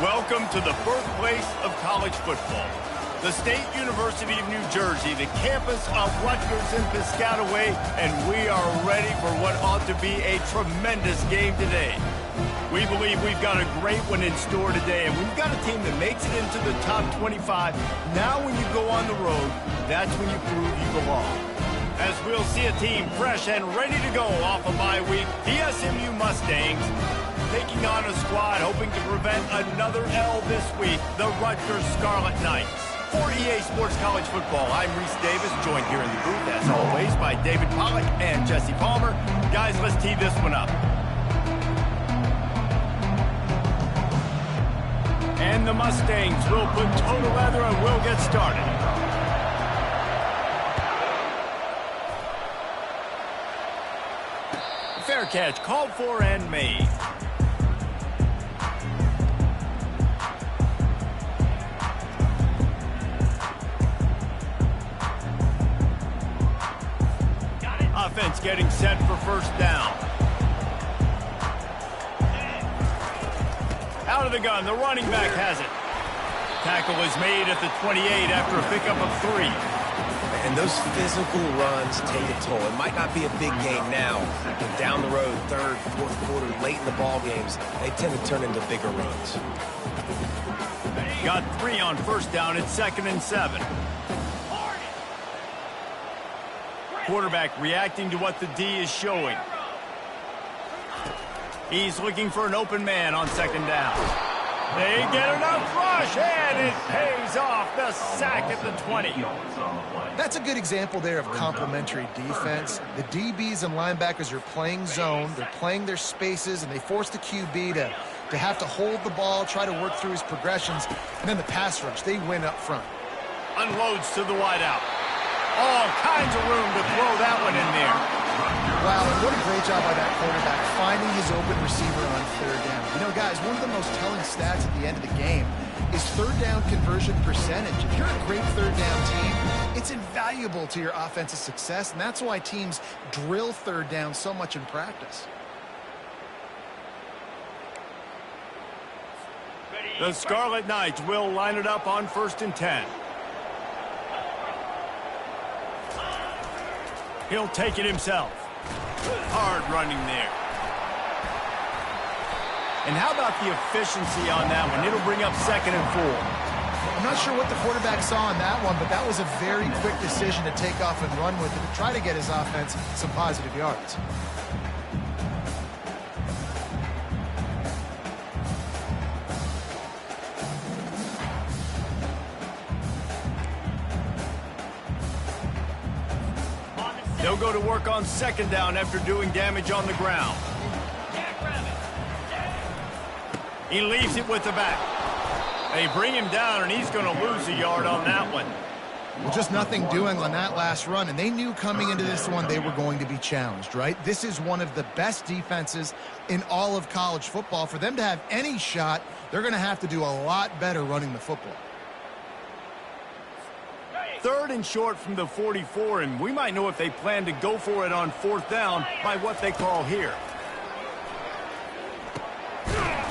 Welcome to the birthplace of college football. The State University of New Jersey, the campus of Rutgers in Piscataway, and we are ready for what ought to be a tremendous game today. We believe we've got a great one in store today, and we've got a team that makes it into the top 25. Now when you go on the road, that's when you prove you belong. As we'll see a team fresh and ready to go off a bye week, the SMU Mustangs taking on a squad hoping to prevent another L this week, the Rutgers Scarlet Knights. For EA Sports College Football, I'm Reese Davis, joined here in the booth, as always, by David Pollack and Jesse Palmer. Guys, let's tee this one up. And the Mustangs will put toe to leather and we'll get started. Fair catch, called for and made. Offense getting set for first down. Out of the gun, the running back has it. Tackle is made at the 28 after a pickup of 3. And those physical runs take a toll. It might not be a big game now, but down the road, third, fourth quarter, late in the ball games, they tend to turn into bigger runs. Got 3 on first down. It's 2nd and 7. Quarterback reacting to what the D is showing. He's looking for an open man on 2nd down. They get enough rush, and it pays off. The sack at the 20. That's a good example there of complementary defense. The DBs and linebackers are playing zone. They're playing their spaces, and they force the QB to have to hold the ball, try to work through his progressions. And then the pass rush, they win up front. Unloads to the wideout. All kinds of room to throw that one in there. Wow, and what a great job by that quarterback, finding his open receiver on 3rd down. You know, guys, one of the most telling stats at the end of the game is 3rd down conversion percentage. If you're a great 3rd down team, it's invaluable to your offensive success, and that's why teams drill 3rd down so much in practice. The Scarlet Knights will line it up on 1st and 10. He'll take it himself. Hard running there. And how about the efficiency on that one? It'll bring up 2nd and 4. I'm not sure what the quarterback saw on that one, but that was a very quick decision to take off and run with it to try to get his offense some positive yards. They'll go to work on 2nd down after doing damage on the ground. He leaves it with the back. They bring him down, and he's going to lose a yard on that one. Well, just nothing doing on that last run, and they knew coming into this one they were going to be challenged, right? This is one of the best defenses in all of college football. For them to have any shot, they're going to have to do a lot better running the football. 3rd and short from the 44, and we might know if they plan to go for it on 4th down by what they call here.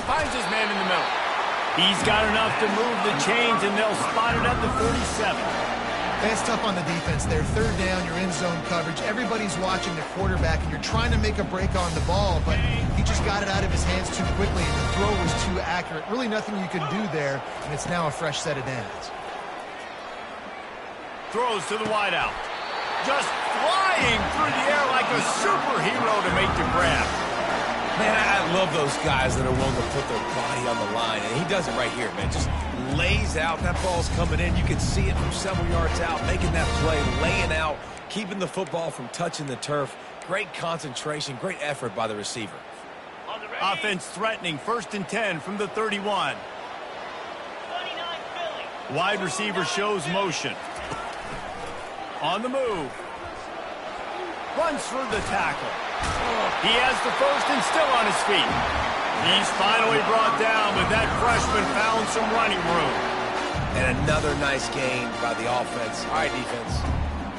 Finds his man in the middle. He's got enough to move the chains, and they'll spot it at the 47. That's tough on the defense there. 3rd down, you're in zone coverage. Everybody's watching the quarterback, and you're trying to make a break on the ball, but he just got it out of his hands too quickly, and the throw was too accurate. Really nothing you can do there, and it's now a fresh set of downs. Throws to the wideout. Just flying through the air like a superhero to make the grab. Man, I love those guys that are willing to put their body on the line, and he does it right here, man. Just lays out. That ball's coming in. You can see it from several yards out, making that play, laying out, keeping the football from touching the turf. Great concentration, great effort by the receiver. Offense threatening, 1st and 10 from the 31. Wide receiver shows motion. On the move. Runs through the tackle. He has the 1st and still on his feet. He's finally brought down, but that freshman found some running room. And another nice gain by the offense. All right, defense.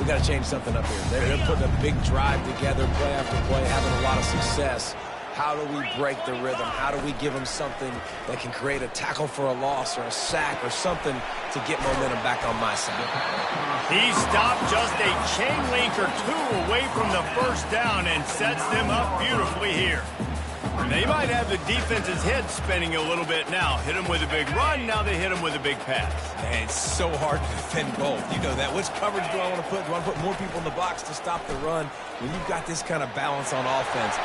We got to change something up here. They're putting a big drive together, play after play, having a lot of success. How do we break the rhythm? How do we give them something that can create a tackle for a loss or a sack or something to get momentum back on my side? He stopped just a chain link or two away from the first down and sets them up beautifully here. They might have the defense's head spinning a little bit now. Hit him with a big run, now they hit him with a big pass. Man, it's so hard to defend both. You know that. Which coverage do I want to put? Do I want to put more people in the box to stop the run? When you've got this kind of balance on offense.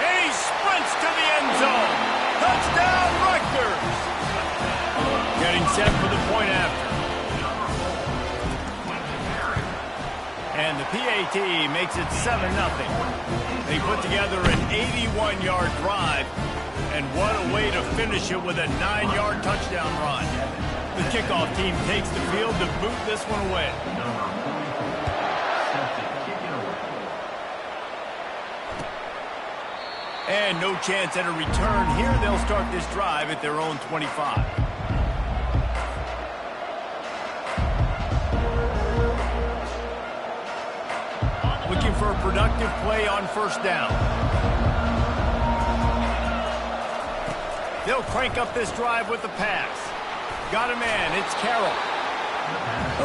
And he sprints to the end zone. Touchdown, Rutgers. Getting set for the point after. And the PAT makes it 7-0. They put together an 81-yard drive, and what a way to finish it with a 9-yard touchdown run. The kickoff team takes the field to boot this one away. And no chance at a return here. They'll start this drive at their own 25. Looking for a productive play on first down. They'll crank up this drive with the pass. Got a man. It's Carroll.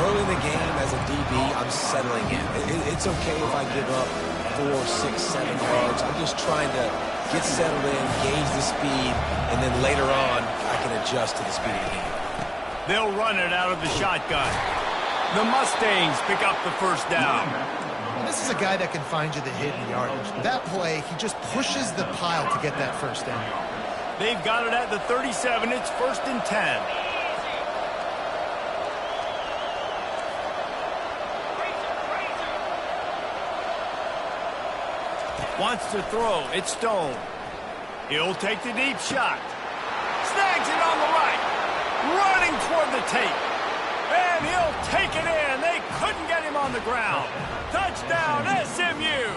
Early in the game as a DB, I'm settling in. It's okay if I give up 4, 6, 7 yards. I'm just trying to get settled in, gauge the speed, and then later on, I can adjust to the speed of the game. They'll run it out of the shotgun. The Mustangs pick up the first down. This is a guy that can find you the hidden yardage. That play, he just pushes the pile to get that first down. They've got it at the 37. It's 1st and 10. Wants to throw. It's Stone. He'll take the deep shot. Snags it on the right. Running toward the tape. And he'll take it in. They couldn't get him on the ground. Touchdown, SMU.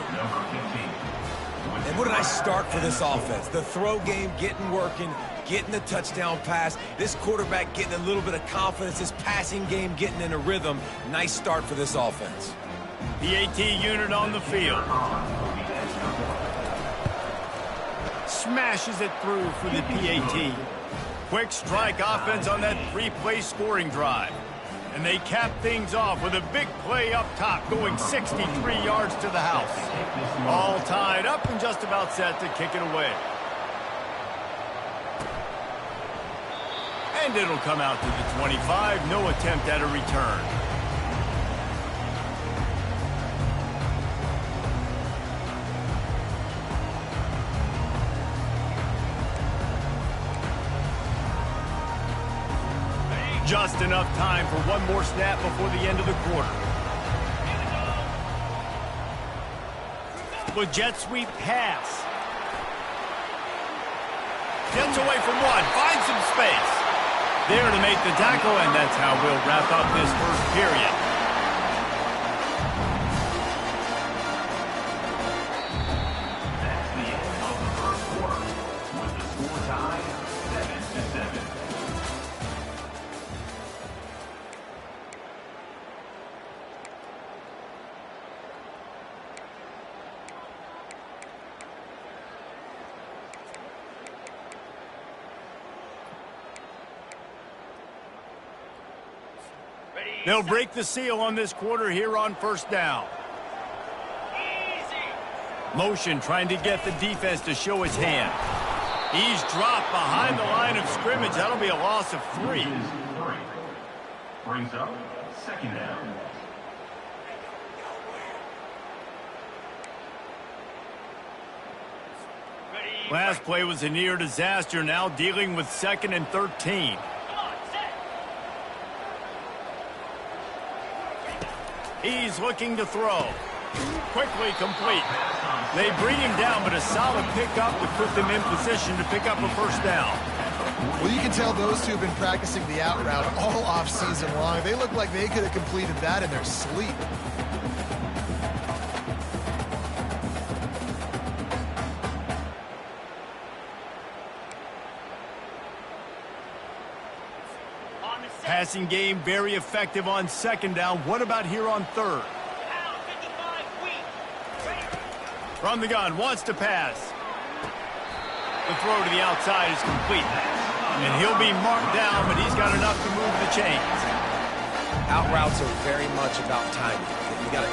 And what a nice start for this offense. The throw game getting working, getting the touchdown pass. This quarterback getting a little bit of confidence. This passing game getting in a rhythm. Nice start for this offense. PAT unit on the field. Smashes it through for the PAT. Quick strike offense on that 3-play scoring drive. And they cap things off with a big play up top, going 63 yards to the house. All tied up and just about set to kick it away. And it'll come out to the 25. No attempt at a return. Just enough time for one more snap before the end of the quarter. With jet sweep pass. Gets away from one. Finds some space. There to make the tackle, and that's how we'll wrap up this first period. They'll break the seal on this quarter here on first down. Motion trying to get the defense to show his hand. He's dropped behind the line of scrimmage. That'll be a loss of 3. Brings up 2nd down. Last play was a near disaster. Now dealing with 2nd and 13. He's looking to throw. Quickly complete. They bring him down, but a solid pickup to put them in position to pick up a first down. Well, you can tell those two have been practicing the out route all off-season long. They look like they could have completed that in their sleep. Passing game very effective on 2nd down. What about here on 3rd? From the gun, wants to pass. The throw to the outside is complete. And he'll be marked down, but he's got enough to move the chains. Out routes are very much about timing.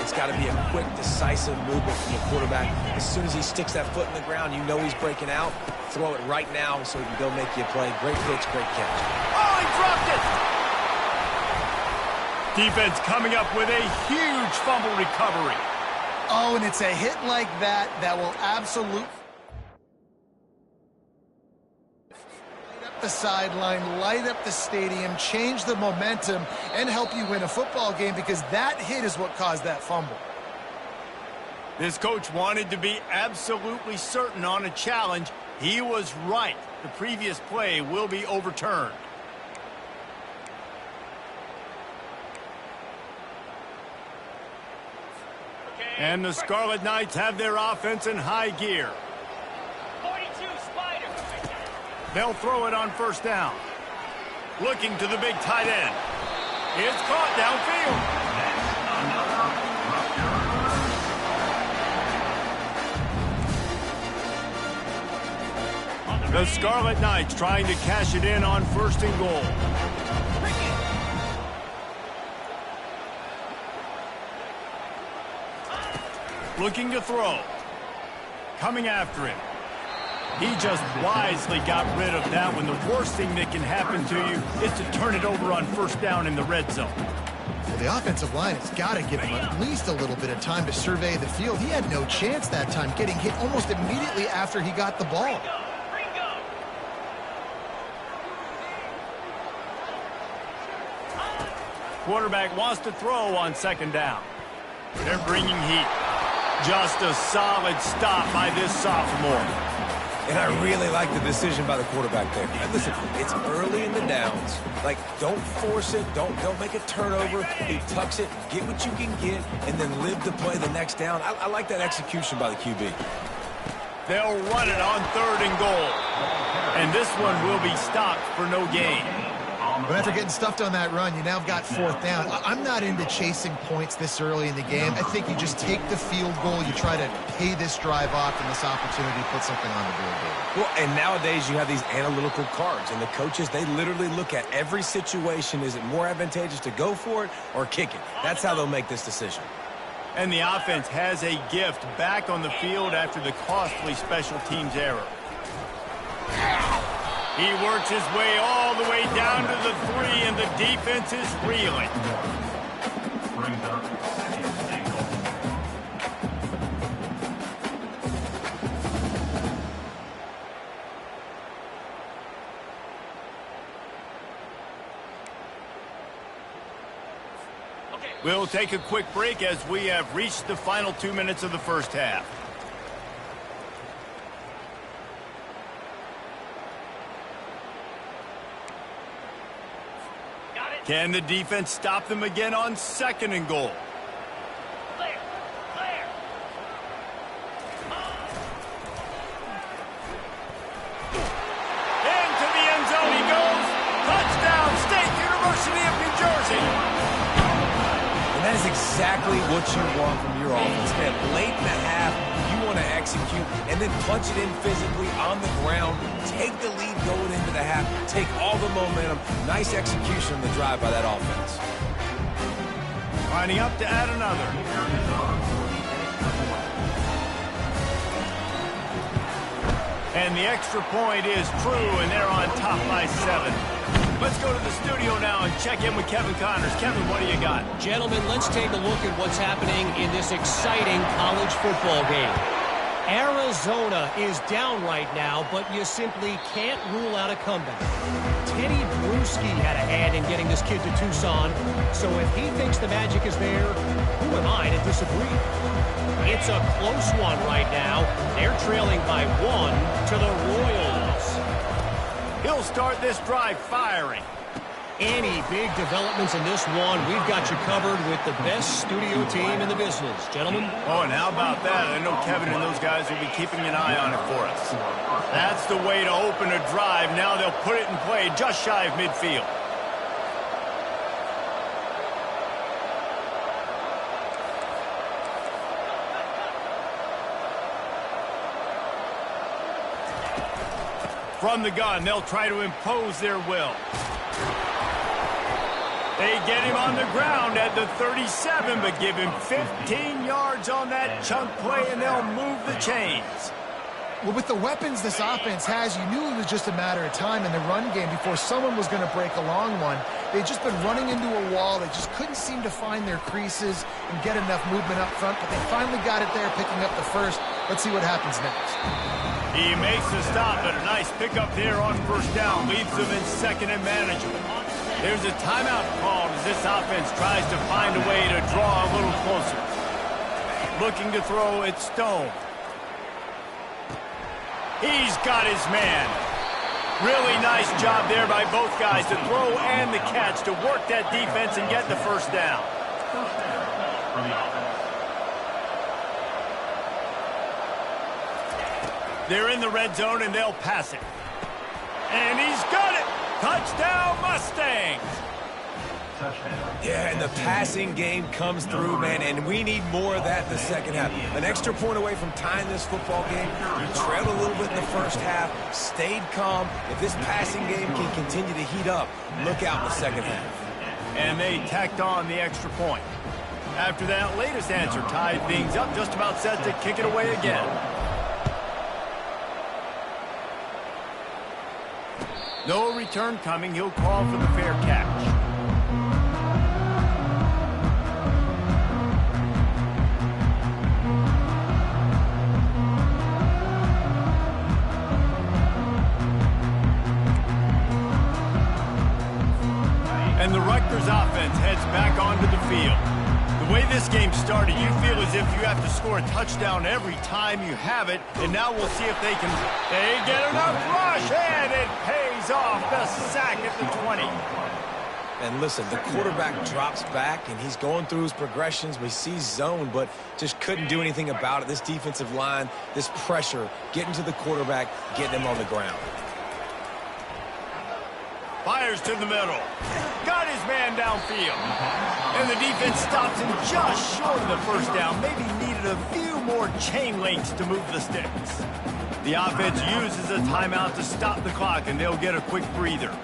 It's got to be a quick, decisive movement from the quarterback. As soon as he sticks that foot in the ground, you know he's breaking out. Throw it right now so he can go make you a play. Great pitch, great catch. Oh, he dropped it! Defense coming up with a huge fumble recovery. Oh, and it's a hit like that that will absolutely light up the sideline, light up the stadium, change the momentum, and help you win a football game, because that hit is what caused that fumble. This coach wanted to be absolutely certain on a challenge. He was right. The previous play will be overturned. And the Scarlet Knights have their offense in high gear. 42 Spider. They'll throw it on first down. Looking to the big tight end. It's caught downfield. The Scarlet Knights trying to cash it in on first and goal. Looking to throw. Coming after him. He just wisely got rid of that one. The worst thing that can happen to you is to turn it over on first down in the red zone. Well, the offensive line has got to give him at least a little bit of time to survey the field. He had no chance that time, getting hit almost immediately after he got the ball. Quarterback wants to throw on second down. They're bringing heat. Just a solid stop by this sophomore. And I really like the decision by the quarterback there. And listen, it's early in the downs. Like, don't force it. Don't make a turnover. He tucks it, get what you can get, and then live to play the next down. I like that execution by the QB. They'll run it on third and goal. And this one will be stopped for no gain. But after getting stuffed on that run, you now have got fourth down. I'm not into chasing points this early in the game. I think you just take the field goal. You try to pay this drive off and this opportunity to put something on the board. Well, and nowadays you have these analytical cards, and the coaches, they literally look at every situation. Is it more advantageous to go for it or kick it? That's how they'll make this decision. And the offense has a gift back on the field after the costly special teams error. He works his way all the way down to the 3, and the defense is reeling. Brings up second and goal. We'll take a quick break as we have reached the final 2 minutes of the first half. Can the defense stop them again on second and goal? Clear. Into the end zone he goes. Touchdown, State University of New Jersey. And that is exactly what you want from your offense, man. Late in the half, you want to execute and then punch it in physically on the ground. Take the lead going into the half. Take all the momentum. Nice execution on the drive by that offense. Lining up to add another. And the extra point is true, and they're on top by 7. Let's go to the studio now and check in with Kevin Connors. Kevin, what do you got? Gentlemen, let's take a look at what's happening in this exciting college football game. Arizona is down right now, but you simply can't rule out a comeback. Teddy Bruschi had a hand in getting this kid to Tucson, so if he thinks the magic is there, who am I to disagree? It's a close one right now. They're trailing by 1 to the Royals. He'll start this drive firing. Any big developments in this one, we've got you covered with the best studio team in the business. Gentlemen? Oh, and how about that? I know Kevin and those guys will be keeping an eye on it for us. That's the way to open a drive. Now they'll put it in play just shy of midfield. From the gun, they'll try to impose their will. They get him on the ground at the 37, but give him 15 yards on that chunk play, and they'll move the chains. Well, with the weapons this offense has, you knew it was just a matter of time in the run game before someone was going to break a long one. They'd just been running into a wall. They just couldn't seem to find their creases and get enough movement up front, but they finally got it there, picking up the first. Let's see what happens next. He makes the stop, but a nice pickup there on first down. Leaves them in second and manageable. There's a timeout called as this offense tries to find a way to draw a little closer. Looking to throw, it's Stone. He's got his man. Really nice job there by both guys to throw and the catch to work that defense and get the first down. First down for the offense. They're in the red zone and they'll pass it. And he's got it. Touchdown Mustangs. Touchdown. Yeah, and the passing game comes through, man, and we need more of that in the second half. An extra point away from tying this football game. You trailed a little bit in the first half, stayed calm. If this passing game can continue to heat up, look out in the second half. And they tacked on the extra point. After that latest answer tied things up, just about set to kick it away again. No return coming. He'll call for the fair catch. And the Rutgers offense heads back onto the field. The way this game started, you feel as if you have to score a touchdown every time you have it, and now we'll see if they can. They get enough rush, and it pays off. The sack at the 20. And listen, the quarterback drops back, and he's going through his progressions. We see zone, but just couldn't do anything about it. This defensive line, this pressure, getting to the quarterback, getting him on the ground. Fires to the middle. Got his man downfield. And the defense stops him just short of the first down. Maybe needed a few more chain links to move the sticks. The offense uses a timeout to stop the clock, and they'll get a quick breather.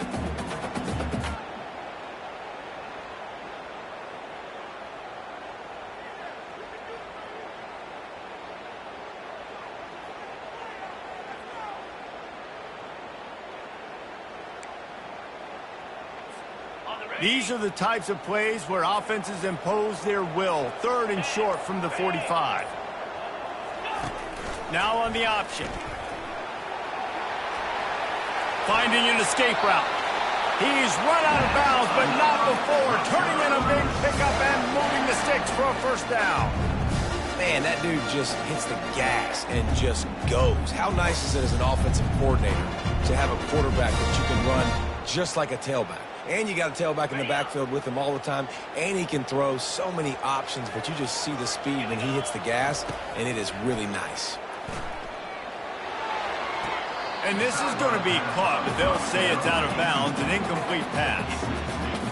These are the types of plays where offenses impose their will. Third and short from the 45. Now on the option. Finding an escape route. He's run out of bounds, but not before. Turning in a big pickup and moving the sticks for a first down. Man, that dude just hits the gas and just goes. How nice is it as an offensive coordinator to have a quarterback that you can run just like a tailback? And you got a tailback in the backfield with him all the time. And he can throw so many options, but you just see the speed when he hits the gas, and it is really nice. And this is going to be caught, but they'll say it's out of bounds, an incomplete pass.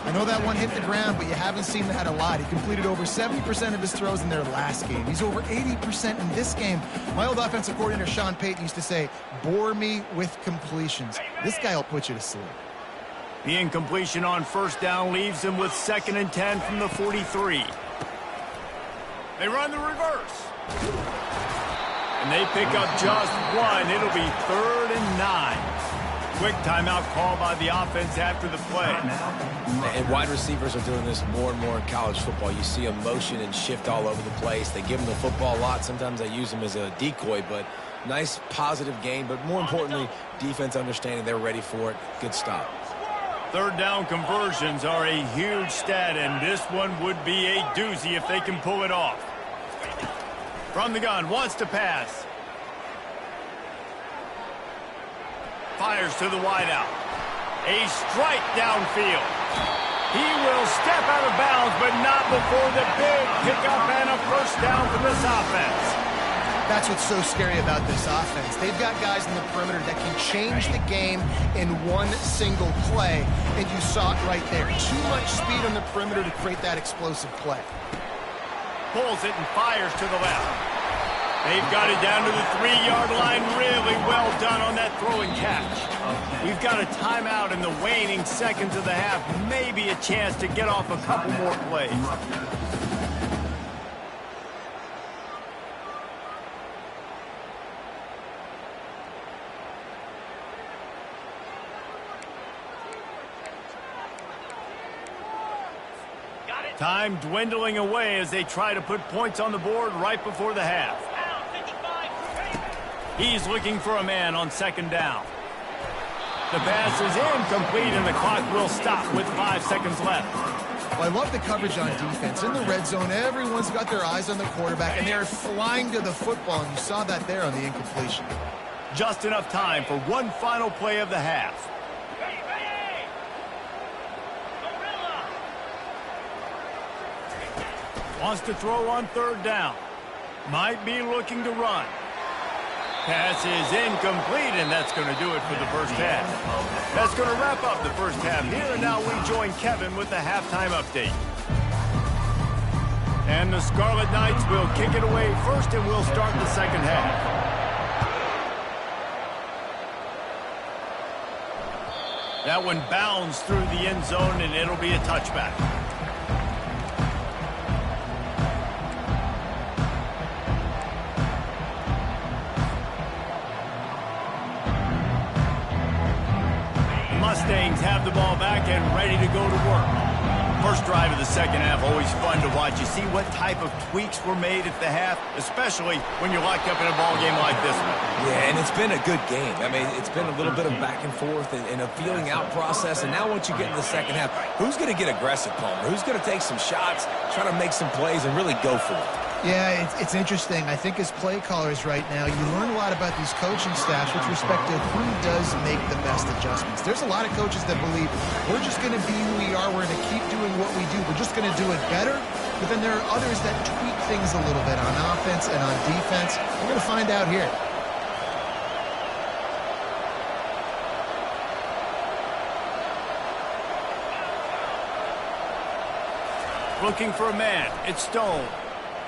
I know that one hit the ground, but you haven't seen that a lot. He completed over 70% of his throws in their last game. He's over 80% in this game. My old offensive coordinator, Sean Payton, used to say, bore me with completions. This guy will put you to sleep. The incompletion on first down leaves him with 2nd and 10 from the 43. They run the reverse. And they pick up just one. It'll be 3rd and 9. Quick timeout call by the offense after the play. And wide receivers are doing this more and more in college football. You see them motion and shift all over the place. They give them the football a lot. Sometimes they use them as a decoy, but nice positive game. But more importantly, defense understanding they're ready for it. Good stop. 3rd down conversions are a huge stat, and this one would be a doozy if they can pull it off. From the gun, wants to pass. Fires to the wideout. A strike downfield. He will step out of bounds, but not before the big pickup and a first down for this offense. That's what's so scary about this offense. They've got guys in the perimeter that can change the game in one single play, and you saw it right there. Too much speed on the perimeter to create that explosive play. Pulls it and fires to the left. They've got it down to the 3-yard line. Really well done on that throw and catch. We've got a timeout in the waning seconds of the half. Maybe a chance to get off a couple more plays. Time dwindling away as they try to put points on the board right before the half. He's looking for a man on second down. The pass is incomplete and the clock will stop with 5 seconds left. Well, I love the coverage on defense. In the red zone, everyone's got their eyes on the quarterback, and they're flying to the football, and you saw that there on the incompletion. Just enough time for one final play of the half. Wants to throw on third down. Might be looking to run. Pass is incomplete, and that's going to do it for the first half. That's going to wrap up the first half here, and now we join Kevin with the halftime update. And the Scarlet Knights will kick it away first, and we'll start the second half. That one bounds through the end zone, and it'll be a touchback. Mustangs have the ball back and ready to go to work. First drive of the second half, always fun to watch. You see what type of tweaks were made at the half, especially when you're locked up in a ball game like this one. Yeah, and it's been a good game. I mean, it's been a little bit of back and forth and a feeling out process. And now once you get in the second half, who's going to get aggressive, Palmer? Who's going to take some shots, try to make some plays, and really go for it? Yeah, it's interesting. I think as play callers right now, you learn a lot about these coaching staffs with respect to who does make the best adjustments. There's a lot of coaches that believe we're just going to be who we are. We're going to keep doing what we do. We're just going to do it better. But then there are others that tweak things a little bit on offense and on defense. We're going to find out here. Looking for a man. It's Stone.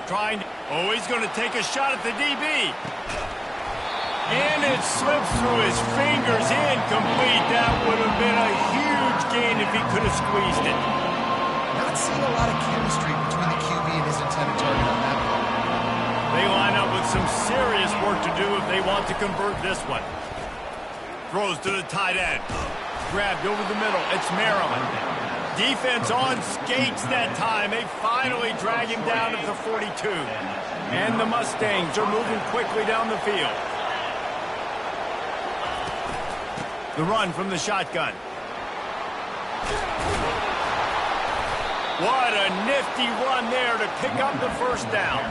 He's going to take a shot at the DB. And it slips through his fingers, incomplete. That would have been a huge gain if he could have squeezed it. Not seeing a lot of chemistry between the QB and his intended target on that ball. They line up with some serious work to do if they want to convert this one. Throws to the tight end. Grabbed over the middle. It's Maryland. Defense on skates that time. They finally drag him down to the 42. And the Mustangs are moving quickly down the field. The run from the shotgun. What a nifty run there to pick up the first down.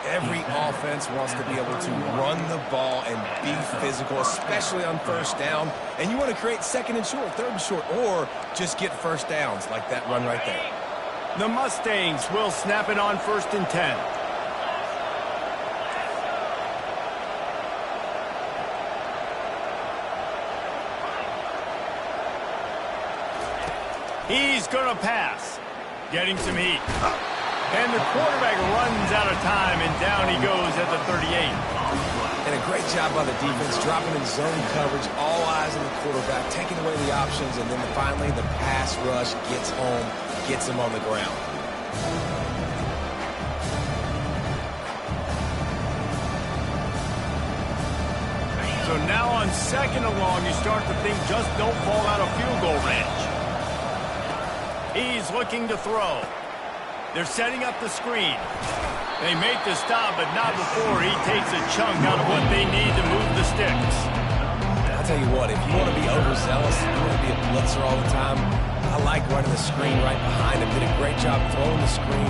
Every offense wants to be able to run the ball and be physical, especially on first down. And you want to create second and short, third and short, or just get first downs like that run right there. The Mustangs will snap it on 1st and 10. He's going to pass. Getting some heat. And the quarterback runs out of time, and down he goes at the 38. And a great job by the defense, dropping in zone coverage, all eyes on the quarterback, taking away the options, and then finally the pass rush gets home, gets him on the ground. So now on second and long, you start to think just don't fall out of field goal range. He's looking to throw. They're setting up the screen. They make the stop, but not before he takes a chunk out of what they need to move the sticks. I'll tell you what, if you want to be overzealous, you want to be a blitzer all the time, I like running the screen right behind him. Did a great job throwing the screen.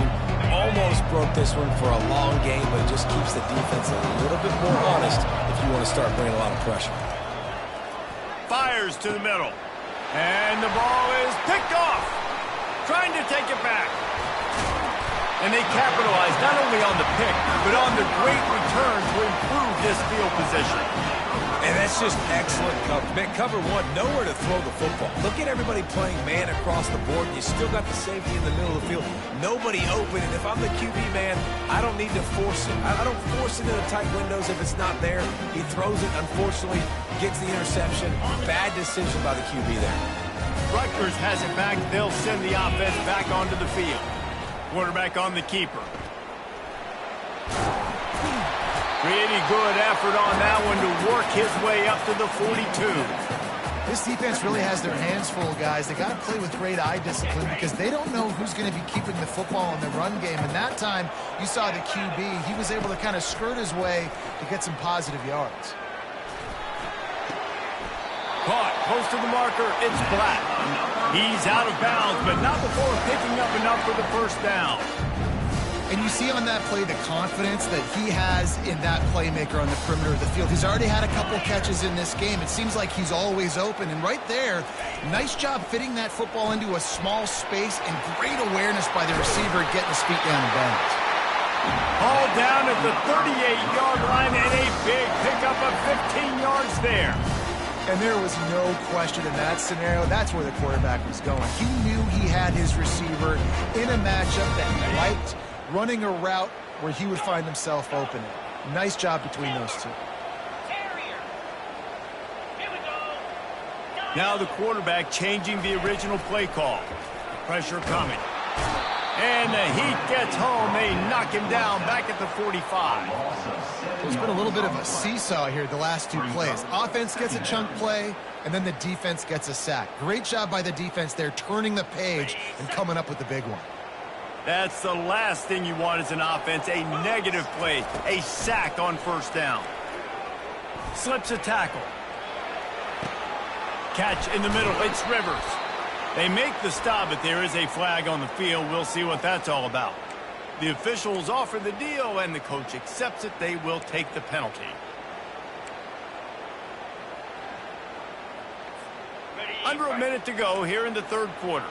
Almost broke this one for a long game, but it just keeps the defense a little bit more honest if you want to start bringing a lot of pressure. Fires to the middle. And the ball is picked off. Trying to take it back. And they capitalize not only on the pick, but on the great return to improve this field position. And that's just excellent coverage. Man, cover one, nowhere to throw the football. Look get everybody playing man across the board, and you still got the safety in the middle of the field. Nobody open, and if I'm the QB, man, I don't need to force it. I don't force it into tight windows if it's not there. He throws it, unfortunately, gets the interception. Bad decision by the QB there. Rutgers has it back. They'll send the offense back onto the field. Quarterback on the keeper. Pretty good effort on that one to work his way up to the 42. This defense really has their hands full, guys. They got to play with great eye discipline because they don't know who's going to be keeping the football in the run game. And that time, you saw the QB. He was able to kind of skirt his way to get some positive yards. Caught close to the marker. It's Black. He's out of bounds, but not before picking up enough for the first down. And you see on that play the confidence that he has in that playmaker on the perimeter of the field. He's already had a couple catches in this game. It seems like he's always open. And right there, nice job fitting that football into a small space and great awareness by the receiver getting his feet down in bounds. All down at the 38-yard line and a big pickup of 15 yards there. And there was no question in that scenario. That's where the quarterback was going. He knew he had his receiver in a matchup that he liked, running a route where he would find himself open. Nice job between those two. Now the quarterback changing the original play call. Pressure coming. And the heat gets home. They knock him down back at the 45. There's been a little bit of a seesaw here the last two plays. Offense gets a chunk play, and then the defense gets a sack. Great job by the defense there, turning the page and coming up with the big one. That's the last thing you want as an offense, a negative play, a sack on first down. Slips a tackle. Catch in the middle, it's Rivers. They make the stop, but there is a flag on the field. We'll see what that's all about. The officials offer the deal, and the coach accepts it. They will take the penalty. Under a minute to go here in the third quarter.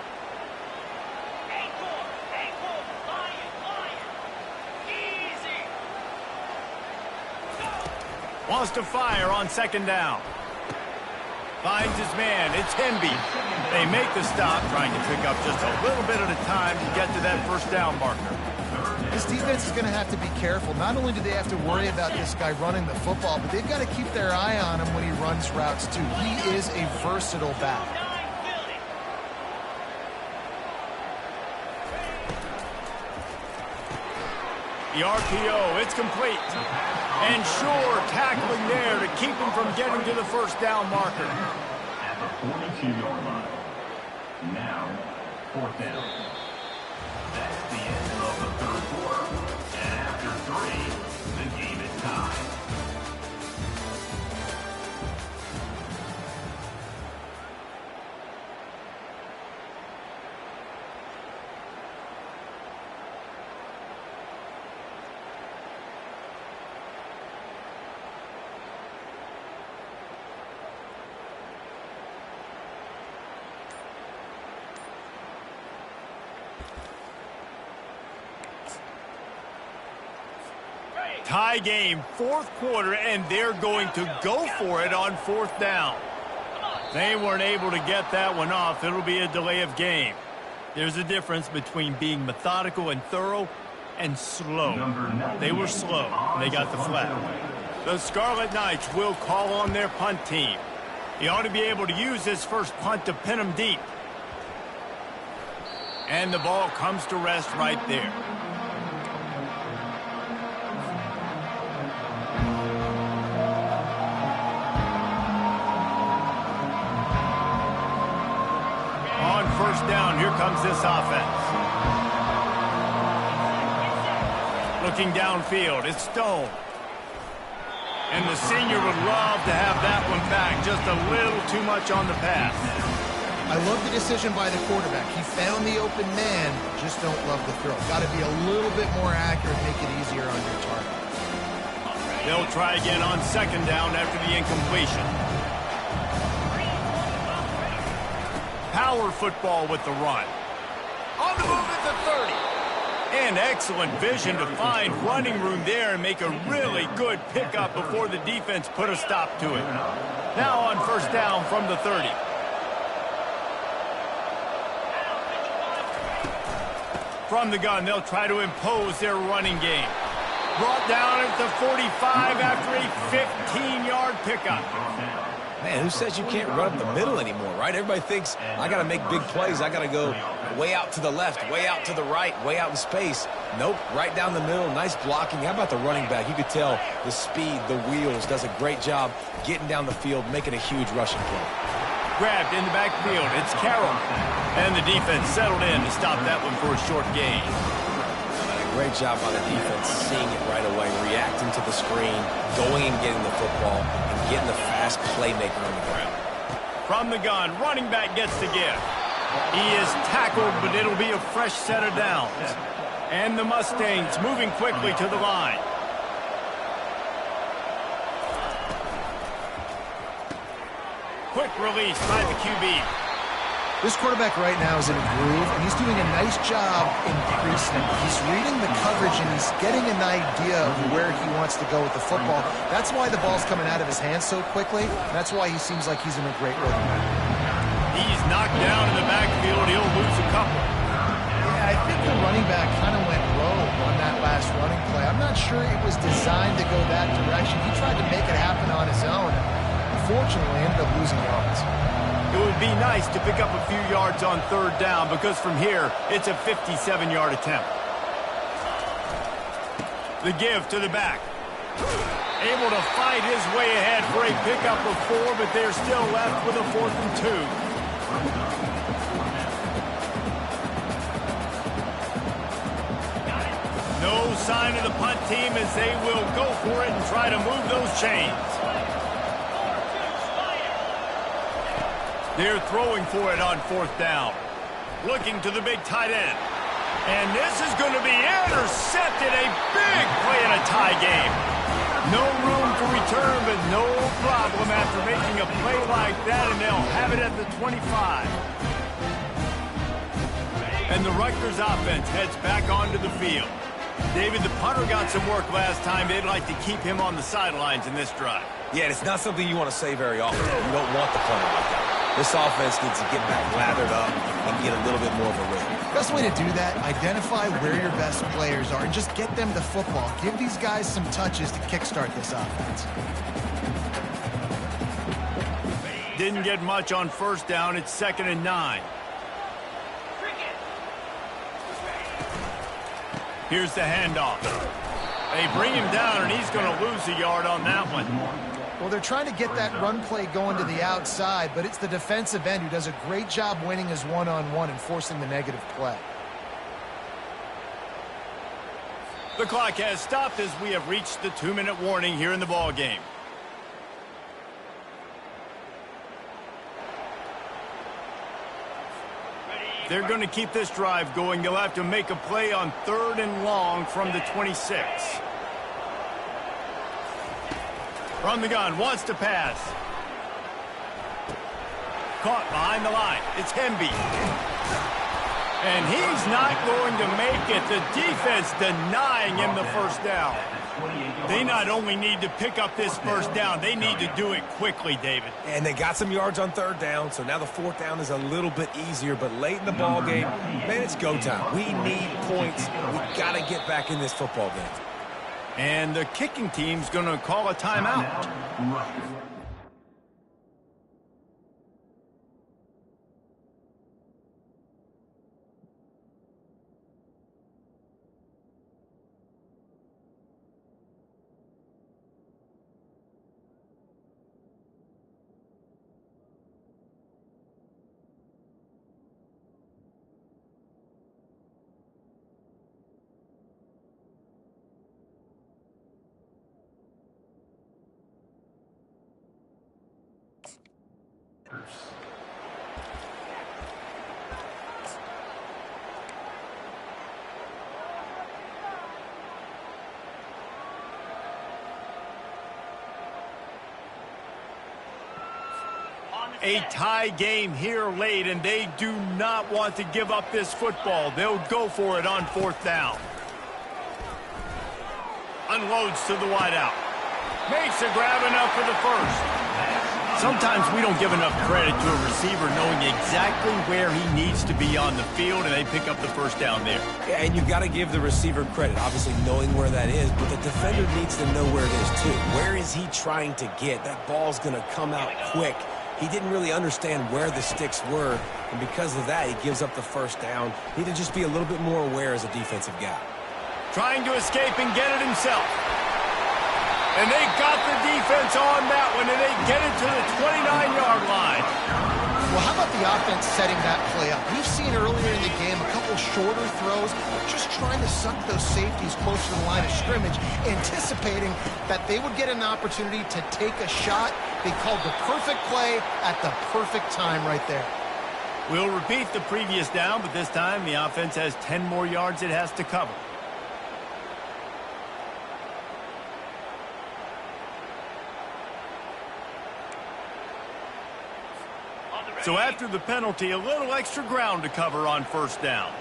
Wants to fire on second down. Finds his man. It's Hemby. They make the stop, trying to pick up just a little bit at a time to get to that first down marker. This defense is going to have to be careful. Not only do they have to worry about this guy running the football, but they've got to keep their eye on him when he runs routes too. He is a versatile back. The RPO, it's complete. And Shore tackling there to keep him from getting to the first down marker. At the 42-yard line. Now, fourth down. That's the end of the third quarter. And after 3, the game is tied. Tie game, fourth quarter, and they're going to go for it on fourth down. They weren't able to get that one off. It'll be a delay of game. There's a difference between being methodical and thorough and slow. They were slow, and they got the flag. The Scarlet Knights will call on their punt team. He ought to be able to use his first punt to pin him deep. And the ball comes to rest right there. First down, here comes this offense. Looking downfield, it's Stone. And the senior would love to have that one back, just a little too much on the pass. I love the decision by the quarterback. He found the open man, just don't love the throw. Got to be a little bit more accurate, make it easier on your target. They'll try again on second down after the incompletion. Power football with the run. On the move at the 30. And excellent vision to find running room there and make a really good pickup before the defense put a stop to it. Now on first down from the 30. From the gun, they'll try to impose their running game. Brought down at the 45 after a 15-yard pickup. Man, who says you can't run up the middle anymore, right? Everybody thinks, I got to make big plays. I got to go way out to the left, way out to the right, way out in space. Nope, right down the middle. Nice blocking. How about the running back? You could tell the speed, the wheels, does a great job getting down the field, making a huge rushing play. Grabbed in the backfield. It's Carroll. And the defense settled in to stop that one for a short gain. Great job by the defense, seeing it right away, reacting to the screen, going and getting the football, and getting the fast playmaker on the ground. From the gun, running back gets the give. He is tackled, but it'll be a fresh set of downs. And the Mustangs moving quickly to the line. Quick release by the QB. This quarterback right now is in a groove, and he's doing a nice job increasing. He's reading the coverage, and he's getting an idea of where he wants to go with the football. That's why the ball's coming out of his hands so quickly. That's why he seems like he's in a great rhythm. He's knocked down in the backfield. He'll lose a couple. Yeah, I think the running back kind of went rogue on that last running play. I'm not sure it was designed to go that direction. He tried to make it happen on his own. Unfortunately, ended up losing yards. It would be nice to pick up a few yards on third down because from here, it's a 57-yard attempt. The give to the back. Able to fight his way ahead for a pickup of 4, but they're still left with a 4th and 2. No sign of the punt team as they will go for it and try to move those chains. They're throwing for it on 4th down. Looking to the big tight end. And this is going to be intercepted. A big play in a tie game. No room for return, but no problem after making a play like that, and they'll have it at the 25. And the Rutgers offense heads back onto the field. David, the punter got some work last time. They'd like to keep him on the sidelines in this drive. Yeah, it's not something you want to say very often. You don't want the punter like that. This offense needs to get back lathered up and get a little bit more of a rhythm. Best way to do that, identify where your best players are and just get them the football. Give these guys some touches to kickstart this offense. Didn't get much on 1st down. It's 2nd and 9. Here's the handoff. They bring him down, and he's going to lose a yard on that one. Well, they're trying to get that run play going to the outside, but it's the defensive end who does a great job winning his one-on-one and forcing the negative play. The clock has stopped as we have reached the 2-minute warning here in the ball game. They're going to keep this drive going. They'll have to make a play on 3rd and long from the 26. From the gun, wants to pass. Caught behind the line. It's Hemby. And he's not going to make it. The defense denying him the 1st down. They not only need to pick up this 1st down, they need to do it quickly, David. And they got some yards on 3rd down, so now the 4th down is a little bit easier. But late in the ball game, man, it's go time. We need points. We got to get back in this football game. And the kicking team's going to call a timeout. A tie game here late, and they do not want to give up this football. They'll go for it on 4th down. Unloads to the wideout. Makes a grab enough for the 1st. Sometimes we don't give enough credit to a receiver knowing exactly where he needs to be on the field, and they pick up the first down there. Yeah, and you've got to give the receiver credit, obviously knowing where that is, but the defender needs to know where it is too. Where is he trying to get? That ball's going to come out quick. He didn't really understand where the sticks were, and because of that, he gives up the first down. Need to just be a little bit more aware as a defensive guy. Trying to escape and get it himself. And they got the defense on that one, and they get it to the 29-yard line. Well, how about the offense setting that play up? We've seen earlier in the game a couple shorter throws, just trying to suck those safeties closer to the line of scrimmage, anticipating that they would get an opportunity to take a shot. They called the perfect play at the perfect time right there. We'll repeat the previous down, but this time the offense has 10 more yards it has to cover. So after the penalty, a little extra ground to cover on first down.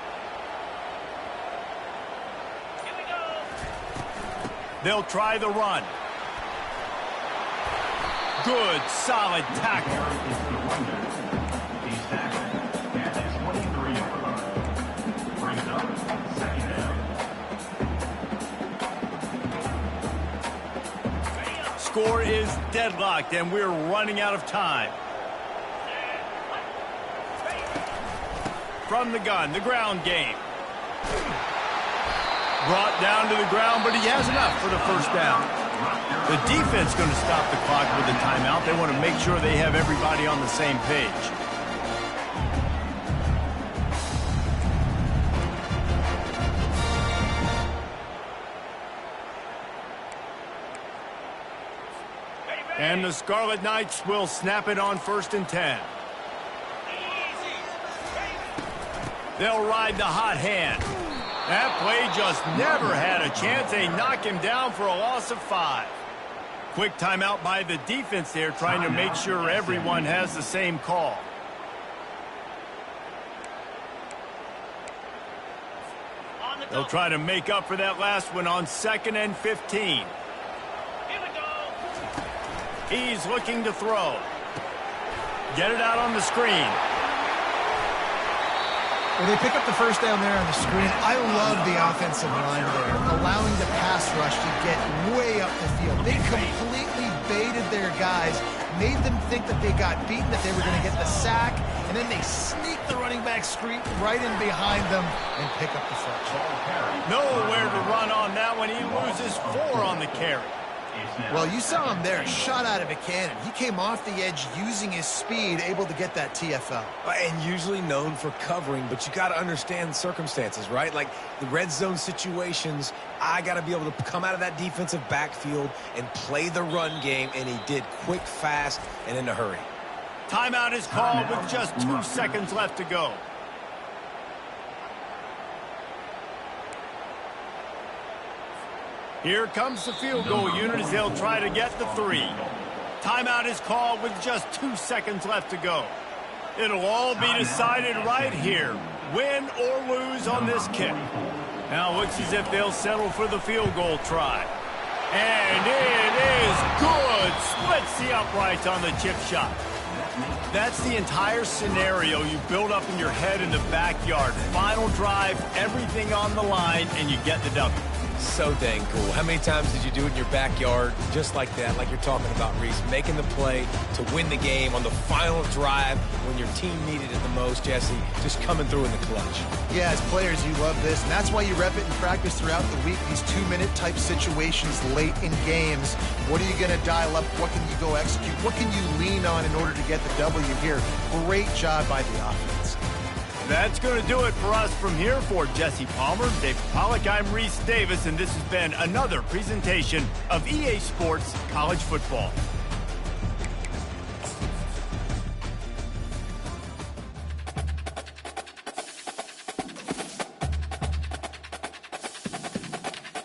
Here we go. They'll try the run. Good, solid tackle. He's tackled at his 23-yard line. Brings up second down. Score is deadlocked, and we're running out of time. From the gun, the ground game. Brought down to the ground, but he has enough for the first down. The defense going to stop the clock with a timeout. They want to make sure they have everybody on the same page. And the Scarlet Knights will snap it on 1st and 10. They'll ride the hot hand. That play just never had a chance. They knock him down for a loss of 5. Quick timeout by the defense there, trying to make sure everyone has the same call. They'll try to make up for that last one on 2nd and 15. Here we go. He's looking to throw. Get it out on the screen. Well, they pick up the first down there on the screen. I love the offensive line there, allowing the pass rush to get way up the field. They completely baited their guys, made them think that they got beaten, that they were going to get the sack, and then they sneak the running back screen right in behind them and pick up the first. Nowhere to run on that one. He loses 4 on the carry. Well, you saw him there, shot out of a cannon. He came off the edge using his speed, able to get that TFL. And usually known for covering, but you got to understand circumstances, right? Like the red zone situations, I got to be able to come out of that defensive backfield and play the run game, and he did quick, fast, and in a hurry. Timeout is called with just 2 seconds left to go. Here comes the field goal unit as they'll try to get the 3. Timeout is called with just 2 seconds left to go. It'll all be decided right here. Win or lose on this kick. Now looks as if they'll settle for the field goal try. And it is good. Splits the uprights on the chip shot. That's the entire scenario you build up in your head in the backyard. Final drive, everything on the line, and you get the W. So dang cool. How many times did you do it in your backyard just like that, like you're talking about, Reese, making the play to win the game on the final drive when your team needed it the most, Jesse, just coming through in the clutch. Yeah, as players, you love this, and that's why you rep it in practice throughout the week, these 2-minute type situations late in games. What are you going to dial up? What can you go execute? What can you lean on in order to get the W here? Great job by the offense. That's going to do it for us from here. For Jesse Palmer, Dave Pollack, I'm Reese Davis, and this has been another presentation of EA Sports College Football.